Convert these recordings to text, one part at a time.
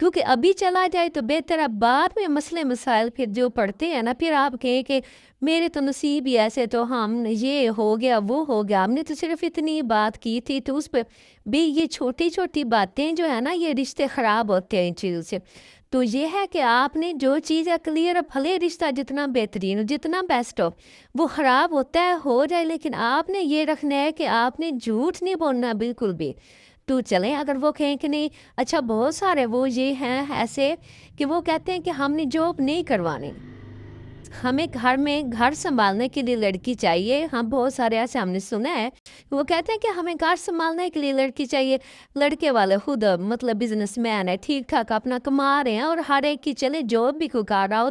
کیونکہ ابھی چلا جائے تو بہتر ہے، بعد میں مسئلے مسائل پھر جو پڑتے ہیں نا، پھر آپ کہیں کہ میرے تو نصیب ہی ایسے، تو ہم یہ ہو گیا وہ ہو گیا، ہم نے تو صرف اتنی بات کی تھی، تو اس پہ بھی یہ چھوٹی چھوٹی باتیں جو ہے نا، یہ رشتے خراب ہوتے ہیں ان چیزوں سے۔ تو یہ ہے کہ آپ نے جو چیز ہے کلیئر، بھلے رشتہ جتنا بہترین ہو، جتنا بیسٹ ہو، وہ خراب ہوتا ہے ہو جائے، لیکن آپ نے یہ رکھنا ہے کہ آپ نے جھوٹ نہیں بولنا بالکل بھی۔ تو چلیں اگر وہ کہیں کہ نہیں، اچھا بہت سارے وہ یہ ہیں ایسے کہ وہ کہتے ہیں کہ ہم نے جاب نہیں کروانے، ہمیں گھر میں گھر سنبھالنے کے لیے لڑکی چاہیے۔ ہم بہت سارے ایسے ہم نے سنا ہے، وہ کہتے ہیں کہ ہمیں گھر سنبھالنے کے لیے لڑکی چاہیے۔ لڑکے والے خود مطلب بزنس مین ہے، ٹھیک ٹھاک اپنا کما رہے ہیں، اور ہر ایک کی چلے جاب بھی کوئی کر رہا ہو،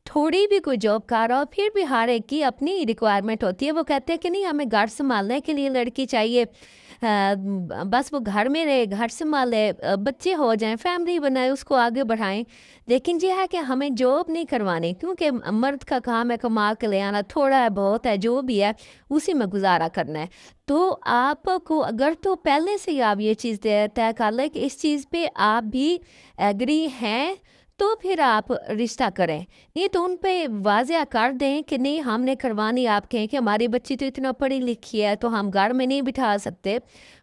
تھوڑی بھی کوئی جاب کر رہا ہو، پھر بھی ہر ایک کی اپنی ریکوائرمنٹ ہوتی ہے۔ وہ کہتے ہیں کہ نہیں، ہمیں گھر سنبھالنے کے لیے لڑکی چاہیے، بس وہ گھر میں رہے، گھر سنبھالے، بچے ہو جائیں، فیملی بنائے، اس کو آگے بڑھائیں۔ لیکن یہ ہے کہ ہمیں جاب نہیں کروانی، کیونکہ مرد کا کام ہے کما کے لے آنا، تھوڑا ہے بہت ہے جو بھی ہے اسی میں گزارا کرنا ہے۔ تو آپ کو اگر تو پہلے سے ہی آپ یہ چیز طے کر لیں کہ اس چیز پہ آپ بھی ایگری ہیں، تو پھر آپ رشتہ کریں۔ نہیں تو ان پہ واضح کر دیں کہ نہیں ہم نے کروانی، آپ کہیں کہ ہماری بچی تو اتنا پڑھی لکھی ہے تو ہم گھر میں نہیں بٹھا سکتے،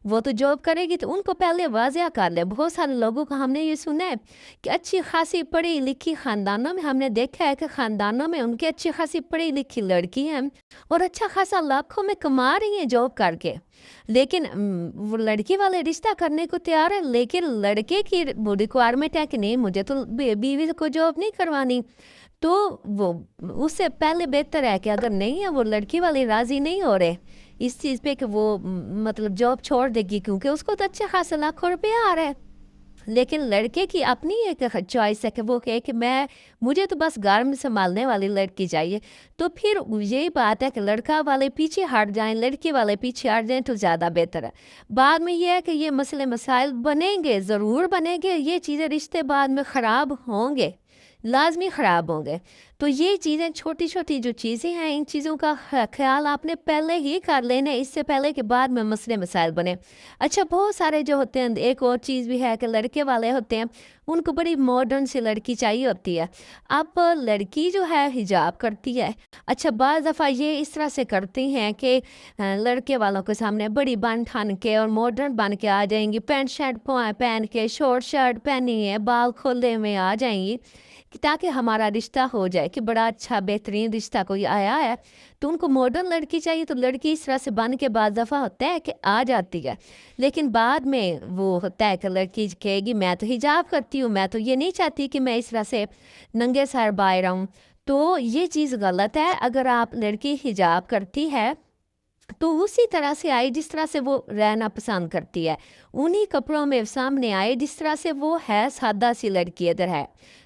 وہ تو جاب کرے گی، تو ان کو پہلے واضح کر لیں۔ بہت سارے لوگوں کا ہم نے یہ سنا ہے کہ اچھی خاصی پڑھی لکھی خاندانوں میں، ہم نے دیکھا ہے کہ خاندانوں میں ان کے اچھی خاصی پڑھی لکھی لڑکی ہیں اور اچھا خاصا لاکھوں میں کما رہی ہیں جاب کر کے، لیکن وہ لڑکی والے رشتہ کرنے کو تیار ہے، لیکن لڑکے کی وہ ریکوائرمنٹ ہے کہ نہیں مجھے تو بیوی کو جاب نہیں کروانی۔ تو وہ اس سے پہلے بہتر ہے کہ اگر نہیں ہے وہ لڑکی والے راضی نہیں ہو رہے اس چیز پہ کہ وہ مطلب جاب چھوڑ دے گی، کیونکہ اس کو تو اچھے خاصے لاکھوں روپے آ رہے ہیں، لیکن لڑکے کی اپنی ایک چوائس ہے کہ وہ کہے کہ مجھے تو بس گھر میں سنبھالنے والی لڑکی چاہیے۔ تو پھر یہی بات ہے کہ لڑکا والے پیچھے ہٹ جائیں، لڑکی والے پیچھے ہٹ جائیں تو زیادہ بہتر ہے۔ بعد میں یہ ہے کہ یہ مسئلے مسائل بنیں گے، ضرور بنیں گے، یہ چیزیں رشتے بعد میں خراب ہوں گے، لازمی خراب ہوں گے۔ تو یہ چیزیں چھوٹی چھوٹی جو چیزیں ہیں، ان چیزوں کا خیال آپ نے پہلے ہی کر لینا، اس سے پہلے کہ بعد میں مسئلے مسائل بنے۔ اچھا بہت سارے جو ہوتے ہیں، ایک اور چیز بھی ہے کہ لڑکے والے ہوتے ہیں، ان کو بڑی ماڈرن سی لڑکی چاہیے ہوتی ہے۔ اب لڑکی جو ہے حجاب کرتی ہے، اچھا بعض دفعہ یہ اس طرح سے کرتی ہیں کہ لڑکے والوں کے سامنے بڑی بن ٹھن کے اور ماڈرن بن کے آ جائیں گی، پینٹ شرٹ پہن کے، شارٹ شرٹ پہنی ہے، بال کھلے میں آ جائیں گی تاکہ ہمارا رشتہ ہو جائے کہ بڑا اچھا بہترین رشتہ کوئی آیا ہے۔ تو ان کو ماڈرن لڑکی چاہیے، تو لڑکی اس طرح سے بن کے بعض دفعہ ہوتا ہے کہ آ جاتی ہے، لیکن بعد میں وہ ہوتا ہے کہ لڑکی کہے گی میں تو حجاب کرتی ہوں، میں تو یہ نہیں چاہتی کہ میں اس طرح سے ننگے سر باہر آؤں۔ تو یہ چیز غلط ہے۔ اگر آپ لڑکی حجاب کرتی ہے تو اسی طرح سے آئے جس طرح سے وہ رہنا پسند کرتی ہے، انہی کپڑوں میں سامنے آئے جس طرح سے وہ ہے، سادہ سی لڑکی ادھر ہے۔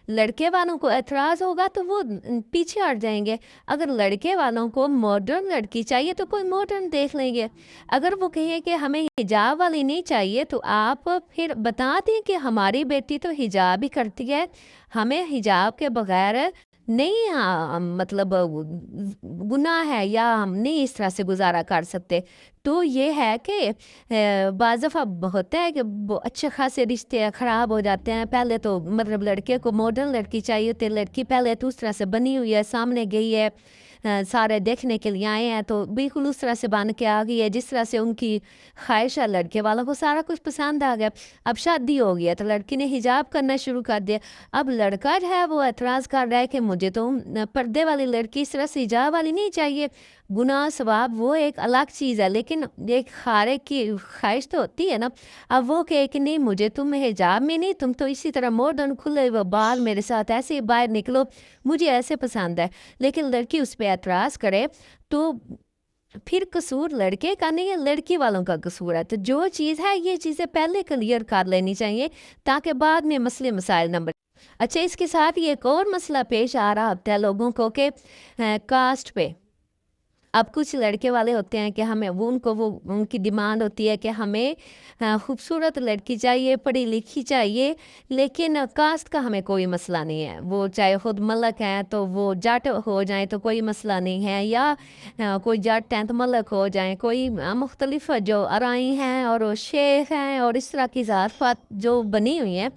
لڑکے والوں کو اعتراض ہوگا تو وہ پیچھے ہٹ جائیں گے۔ اگر لڑکے والوں کو ماڈرن لڑکی چاہیے تو کوئی ماڈرن دیکھ لیں گے۔ اگر وہ کہیں کہ ہمیں حجاب والی نہیں چاہیے تو آپ پھر بتا دیں کہ ہماری بیٹی تو حجاب ہی کرتی ہے، ہمیں حجاب کے بغیر نہیں، مطلب گناہ ہے یا ہم نہیں اس طرح سے گزارا کر سکتے۔ تو یہ ہے کہ بعض دفعہ ہوتا ہے کہ اچھے خاصے رشتے خراب ہو جاتے ہیں۔ پہلے تو مطلب لڑکے کو ماڈرن لڑکی چاہیے ہوتی ہے، لڑکی پہلے تو اس طرح سے بنی ہوئی ہے، سامنے گئی ہے، سارے دیکھنے کے لیے آئے ہیں تو بالکل اس طرح سے بن کے آ گئی ہے جس طرح سے ان کی خواہش ہے۔ لڑکے والوں کو سارا کچھ پسند آ گیا، اب شادی ہو گئی ہے تو لڑکی نے حجاب کرنا شروع کر دیا۔ اب لڑکا جو ہے وہ اعتراض کر رہا ہے کہ مجھے تو پردے والی لڑکی اس طرح سے حجاب والی نہیں چاہیے۔ گناہ ثواب وہ ایک الگ چیز ہے، لیکن ایک خارے کی خواہش تو ہوتی ہے نا۔ اب وہ کہے کہ نہیں مجھے تم حجاب میں نہیں، تم تو اسی طرح ماڈرن کھلے ہوئے بال میرے ساتھ ایسے ہی باہر نکلو، مجھے ایسے پسند ہے، لیکن لڑکی اس پہ اعتراض کرے تو پھر قصور لڑکے کا نہیں ہے، لڑکی والوں کا قصور ہے۔ تو جو چیز ہے یہ چیزیں پہلے کلیئر کر لینی چاہیے تاکہ بعد میں مسئلے مسائل نہ بنے۔ اچھا اس کے ساتھ یہ ایک اور مسئلہ پیش آ رہا ہوتا ہے لوگوں کو کہ کاسٹ پہ، اب کچھ لڑکے والے ہوتے ہیں کہ ہمیں وہ ان کی ڈیمانڈ ہوتی ہے کہ ہمیں خوبصورت لڑکی چاہیے، پڑھی لکھی چاہیے، لیکن کاسٹ کا ہمیں کوئی مسئلہ نہیں ہے، وہ چاہے خود ملک ہیں تو وہ جٹ ہو جائیں تو کوئی مسئلہ نہیں ہے، یا کوئی جٹ ہیں تو ملک ہو جائیں، کوئی مختلف جو ارائی ہیں اور شیخ ہیں اور اس طرح کی ذات پات جو بنی ہوئی ہیں،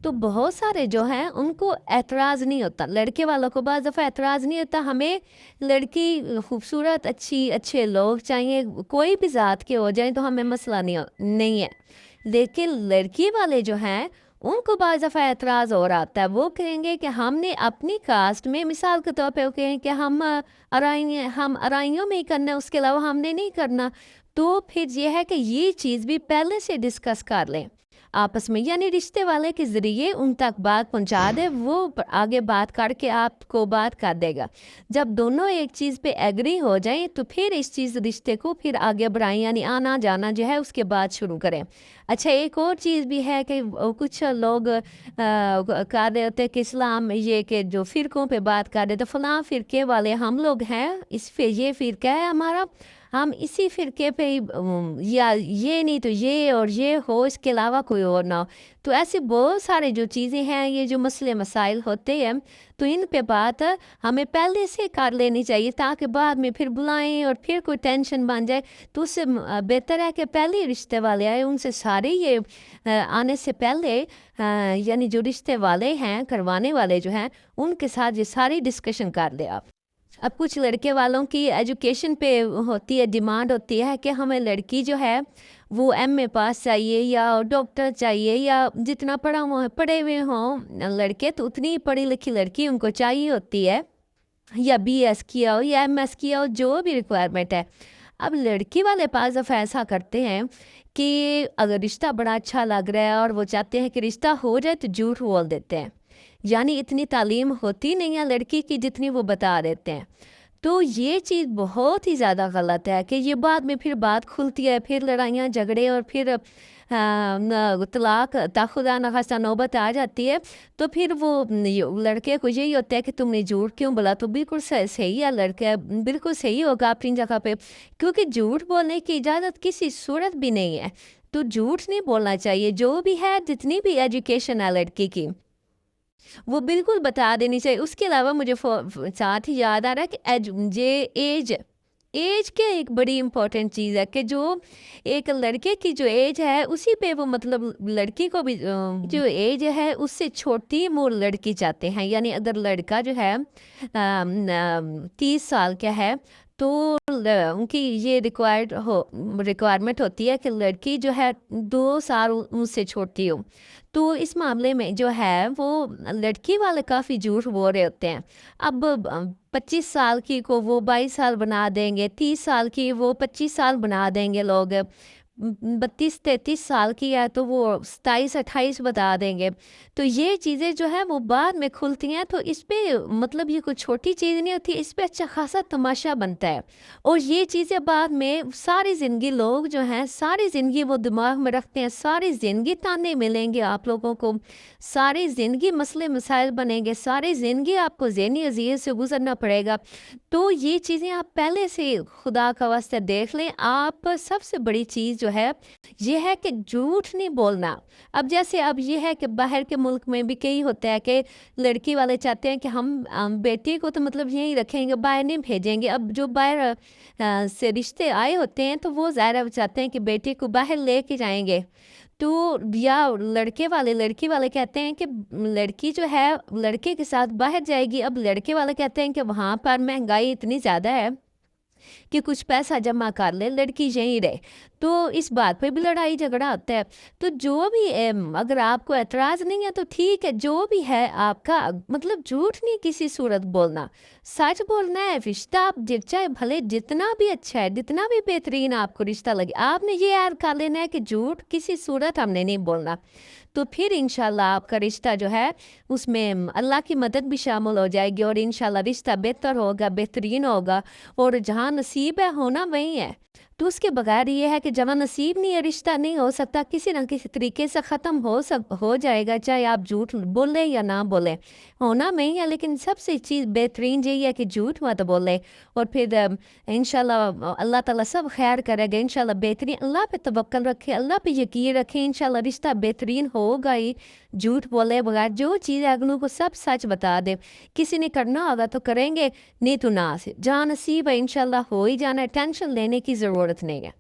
تو بہت سارے جو ہیں ان کو اعتراض نہیں ہوتا، لڑکے والوں کو بعض دفعہ اعتراض نہیں ہوتا، ہمیں لڑکی خوبصورت اچھے لوگ چاہیے، کوئی بھی ذات کے ہو جائیں تو ہمیں مسئلہ نہیں ہے، لیکن لڑکی والے جو ہیں ان کو بعض دفعہ اعتراض اور آتا ہے، وہ کہیں گے کہ ہم نے اپنی کاسٹ میں مثال کے طور پہ وہ کہیں کہ ہم ارائیوں میں ہی کرنا ہے، اس کے علاوہ ہم نے نہیں کرنا، تو پھر یہ ہے کہ یہ چیز بھی پہلے سے ڈسکس کر لیں آپس میں، یعنی رشتے والے کے ذریعے ان تک بات پہنچا دے، وہ آگے بات کر کے آپ کو بات کر دے گا، جب دونوں ایک چیز پہ ایگری ہو جائیں تو پھر اس چیز رشتے کو پھر آگے بڑھائیں، یعنی آنا جانا جو ہے اس کے بعد شروع کریں۔ اچھا ایک اور چیز بھی ہے کہ کچھ لوگ کہہ رہے ہوتے کہ اسلام یہ کہ جو فرقوں پہ بات کر رہے تو فلاں فرقے والے ہم لوگ ہیں، اس پہ یہ فرقہ ہے ہمارا، ہم اسی فرقے پہ یا یہ نہیں تو یہ اور یہ ہو، اس کے علاوہ کوئی اور نہ ہو، تو ایسے بہت سارے جو چیزیں ہیں، یہ جو مسئلے مسائل ہوتے ہیں تو ان پہ بات ہمیں پہلے سے کر لینی چاہیے تاکہ بعد میں پھر بلائیں اور پھر کوئی ٹینشن بن جائے، تو اس سے بہتر ہے کہ پہلے رشتے والے آئے، ان سے سارے یہ آنے سے پہلے یعنی جو رشتے والے ہیں کروانے والے جو ہیں ان کے ساتھ یہ ساری ڈسکشن کر لیں آپ۔ اب کچھ لڑکے والوں کی ایجوکیشن پہ ہوتی ہے، ڈیمانڈ ہوتی ہے کہ ہمیں لڑکی جو ہے وہ ایم اے پاس چاہیے یا ڈاکٹر چاہیے، یا جتنا پڑھے ہوئے ہوں لڑکے تو اتنی پڑھی لکھی لڑکی ان کو چاہیے ہوتی ہے، یا بی ایس کیا ہو یا ایم ایس کیا ہو، جو بھی ریکوائرمنٹ ہے۔ اب لڑکی والے پاس دفعہ ایسا کرتے ہیں کہ اگر رشتہ بڑا اچھا لگ رہا ہے اور وہ چاہتے ہیں کہ رشتہ ہو جائے تو جھوٹ بول دیتے ہیں، یعنی اتنی تعلیم ہوتی نہیں ہے لڑکی کی جتنی وہ بتا دیتے ہیں، تو یہ چیز بہت ہی زیادہ غلط ہے کہ یہ بعد میں پھر بات کھلتی ہے، پھر لڑائیاں جھگڑے اور پھر طلاق خدا نخواستہ نوبت آ جاتی ہے، تو پھر وہ لڑکے کو یہی ہوتا ہے کہ تم نے جھوٹ کیوں بولا، تو بالکل صحیح ہے لڑکا، بالکل صحیح ہوگا اپنی جگہ پہ، کیونکہ جھوٹ بولنے کی اجازت کسی صورت بھی نہیں ہے، تو جھوٹ نہیں بولنا چاہیے، جو بھی ہے جتنی بھی ایجوکیشن ہے لڑکی کی وہ بالکل بتا دینی چاہیے۔ اس کے علاوہ مجھے ساتھ ہی یاد آ رہا ہے کہ ایج کے ایک بڑی امپورٹنٹ چیز ہے کہ جو ایک لڑکے کی جو ایج ہے اسی پہ وہ مطلب لڑکی کو بھی جو ایج ہے اس سے چھوٹی وہ لڑکی چاہتے ہیں، یعنی اگر لڑکا جو ہے 30 سال کا ہے تو ان کی یہ ریکوائرمنٹ ہوتی ہے کہ لڑکی جو ہے 2 سال ان سے چھوٹی ہو، تو اس معاملے میں جو ہے وہ لڑکی والے کافی جھوٹ بول رہے ہوتے ہیں۔ اب 25 سال کی کو وہ 22 سال بنا دیں گے، 30 سال کی وہ 25 سال بنا دیں گے لوگ، 32-33 سال کی ہے تو وہ 27-28 بتا دیں گے، تو یہ چیزیں جو ہے وہ بعد میں کھلتی ہیں، تو اس پہ مطلب یہ کوئی چھوٹی چیز نہیں ہوتی، اس پہ اچھا خاصا تماشا بنتا ہے، اور یہ چیزیں بعد میں ساری زندگی لوگ جو ہیں ساری زندگی وہ دماغ میں رکھتے ہیں، ساری زندگی تانے ملیں گے آپ لوگوں کو، ساری زندگی مسئلے مسائل بنیں گے، ساری زندگی آپ کو ذہنی عذیت سے گزرنا پڑے گا، تو یہ چیزیں آپ پہلے سے خدا کا واسطہ دیکھ لیں۔ آپ سب سے بڑی چیز جو ہے یہ ہے کہ جھوٹ نہیں بولنا۔ اب جیسے اب یہ ہے کہ باہر کے ملک میں بھی کئی ہوتا ہے کہ لڑکی والے چاہتے ہیں کہ ہم بیٹی کو تو مطلب یہیں رکھیں گے، باہر نہیں بھیجیں گے، اب جو باہر سے رشتے آئے ہوتے ہیں تو وہ ظاہر چاہتے ہیں کہ بیٹی کو باہر لے کے جائیں گے، تو یا لڑکی والے کہتے ہیں کہ لڑکی جو ہے لڑکے کے ساتھ باہر جائے گی، اب لڑکے والے کہتے ہیں کہ وہاں پر مہنگائی اتنی زیادہ ہے کہ کچھ پیسہ جمع کر لے، لڑکی یہیں رہے، تو اس بات پہ بھی لڑائی جھگڑا ہوتا ہے۔ تو جو بھی اگر آپ کو اعتراض نہیں ہے تو ٹھیک ہے، جو بھی ہے آپ کا مطلب جھوٹ نہیں کسی صورت بولنا، سچ بولنا ہے، رشتہ آپ چاہے بھلے جتنا بھی اچھا ہے، جتنا بھی بہترین آپ کو رشتہ لگے، آپ نے یہ ایڈ کر لینا ہے کہ جھوٹ کسی صورت ہم نے نہیں بولنا، تو پھر انشاءاللہ آپ کا رشتہ جو ہے اس میں اللہ کی مدد بھی شامل ہو جائے گی، اور انشاءاللہ رشتہ بہتر ہوگا، بہترین ہوگا، اور جہاں نصیب ہے ہونا وہیں ہے، تو اس کے بغیر یہ ہے کہ جہاں نصیب نہیں ہے رشتہ نہیں ہو سکتا، کسی نہ کسی طریقے سے ختم ہو جائے گا، چاہے آپ جھوٹ بولیں یا نہ بولیں، ہونا نہیں ہے، لیکن سب سے چیز بہترین یہی ہے کہ جھوٹ مت بولے، اور پھر انشاءاللہ اللہ تعالیٰ سب خیر کرے گا، انشاءاللہ بہترین، اللہ پہ توکل رکھے، اللہ پہ یقین رکھے، انشاءاللہ رشتہ بہترین ہوگا ہی، جھوٹ بولے بغیر، جو چیز اگلوں کو سب سچ بتا دے، کسی نے کرنا ہوگا تو کریں گے، نہیں تو نہ، جہاں نصیب ہے انشاءاللہ ہو ہی جانا ہے، ٹینشن لینے کی ضرورت نہیں ہے۔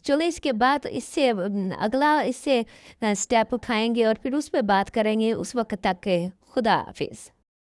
چلو اس کے بعد اس سے اگلا اس سے اسٹیپ اٹھائیں گے اور پھر اس پہ بات کریں گے. اس وقت تک خدا حافظ.